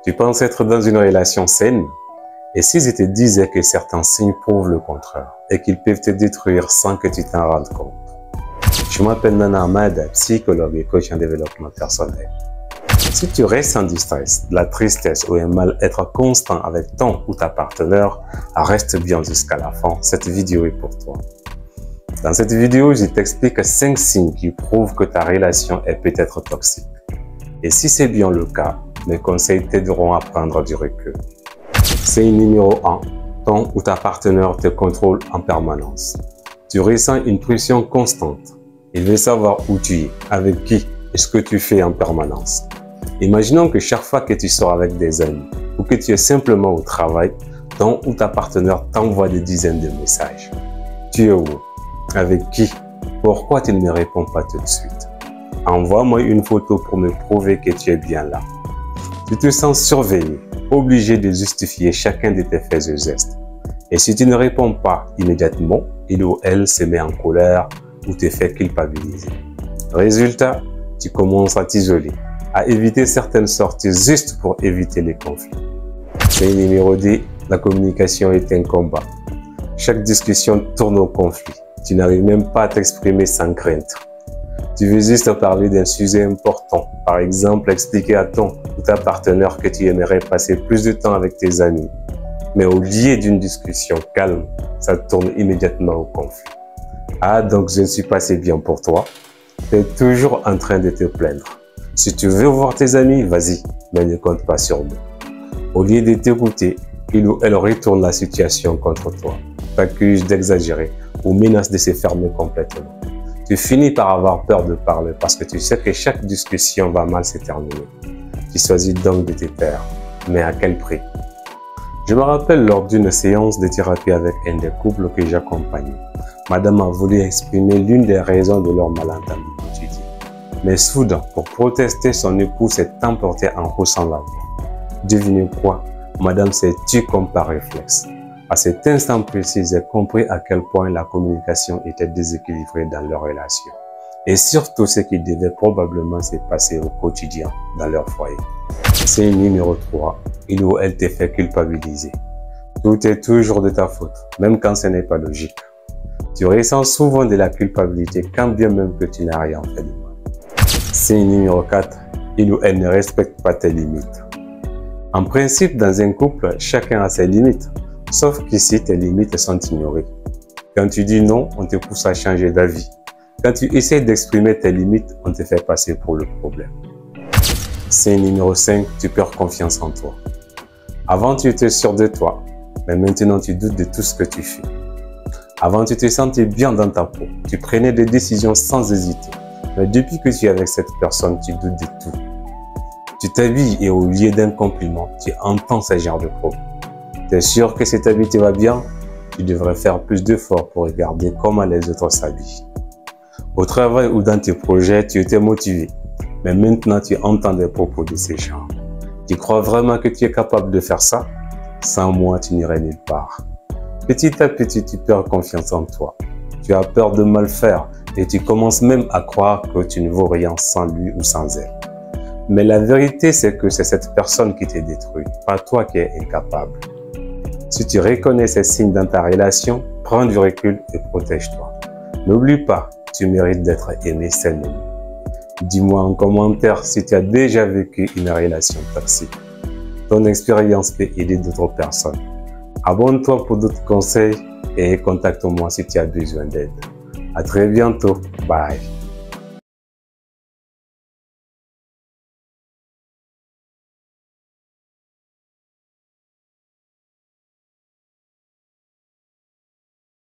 Tu penses être dans une relation saine? Et si je te disais que certains signes prouvent le contraire et qu'ils peuvent te détruire sans que tu t'en rendes compte? Je m'appelle Nana Ahmad, psychologue et coach en développement personnel. Si tu ressens du stress, de la tristesse ou un mal-être constant avec ton ou ta partenaire, reste bien jusqu'à la fin, cette vidéo est pour toi. Dans cette vidéo, je t'explique 5 signes qui prouvent que ta relation est peut-être toxique. Et si c'est bien le cas, mes conseils t'aideront à prendre du recul. Signe numéro 1. Ton ou ta partenaire te contrôle en permanence. Tu ressens une pression constante. Il veut savoir où tu es, avec qui et ce que tu fais en permanence. Imaginons que chaque fois que tu sors avec des amis ou que tu es simplement au travail, ton ou ta partenaire t'envoie des dizaines de messages. Tu es où? Avec qui? Pourquoi tu ne me réponds pas tout de suite? Envoie-moi une photo pour me prouver que tu es bien là. Tu te sens surveillé, obligé de justifier chacun de tes faits et gestes. Et si tu ne réponds pas immédiatement, il ou elle se met en colère ou te fait culpabiliser. Résultat, tu commences à t'isoler, à éviter certaines sorties juste pour éviter les conflits. Signe numéro 2, la communication est un combat. Chaque discussion tourne au conflit. Tu n'arrives même pas à t'exprimer sans crainte. Tu veux juste parler d'un sujet important. Par exemple, expliquer à ton ou ta partenaire que tu aimerais passer plus de temps avec tes amis. Mais au lieu d'une discussion calme, ça tourne immédiatement au conflit. Ah, donc je ne suis pas assez bien pour toi. Tu es toujours en train de te plaindre. Si tu veux voir tes amis, vas-y, mais ne compte pas sur nous. Au lieu de t'écouter, il ou elle retourne la situation contre toi, t'accuse d'exagérer ou menace de se fermer complètement. Tu finis par avoir peur de parler parce que tu sais que chaque discussion va mal se terminer. Tu choisis donc de te taire, mais à quel prix? Je me rappelle lors d'une séance de thérapie avec un des couples que j'accompagnais. Madame a voulu exprimer l'une des raisons de leur malentendu quotidien. Mais soudain, pour protester, son époux s'est emporté en haussant la voix. Devinez quoi? Madame s'est tue comme par réflexe. À cet instant précis, j'ai compris à quel point la communication était déséquilibrée dans leur relation. Et surtout ce qui devait probablement se passer au quotidien dans leur foyer. Signe numéro 3. Il ou elle te fait culpabiliser. Tout est toujours de ta faute, même quand ce n'est pas logique. Tu ressens souvent de la culpabilité quand bien même que tu n'as rien fait de mal. Signe numéro 4. Il ou elle ne respecte pas tes limites. En principe, dans un couple, chacun a ses limites. Sauf qu'ici, tes limites sont ignorées. Quand tu dis non, on te pousse à changer d'avis. Quand tu essaies d'exprimer tes limites, on te fait passer pour le problème. Signe numéro 5, tu perds confiance en toi. Avant, tu étais sûr de toi, mais maintenant, tu doutes de tout ce que tu fais. Avant, tu te sentais bien dans ta peau. Tu prenais des décisions sans hésiter. Mais depuis que tu es avec cette personne, tu doutes de tout. Tu t'habilles et au lieu d'un compliment, tu entends ce genre de propos. Tu es sûr que cet habit te va bien? Tu devrais faire plus d'efforts pour regarder comment les autres s'habillent. Au travail ou dans tes projets, tu étais motivé. Mais maintenant, tu entends des propos de ces gens. Tu crois vraiment que tu es capable de faire ça? Sans moi, tu n'irais nulle part. Petit à petit, tu perds confiance en toi. Tu as peur de mal faire et tu commences même à croire que tu ne vaux rien sans lui ou sans elle. Mais la vérité, c'est que c'est cette personne qui te détruit, pas toi qui es incapable. Si tu reconnais ces signes dans ta relation, prends du recul et protège-toi. N'oublie pas, tu mérites d'être aimé sainement. Dis-moi en commentaire si tu as déjà vécu une relation toxique. Ton expérience peut aider d'autres personnes. Abonne-toi pour d'autres conseils et contacte-moi si tu as besoin d'aide. À très bientôt. Bye.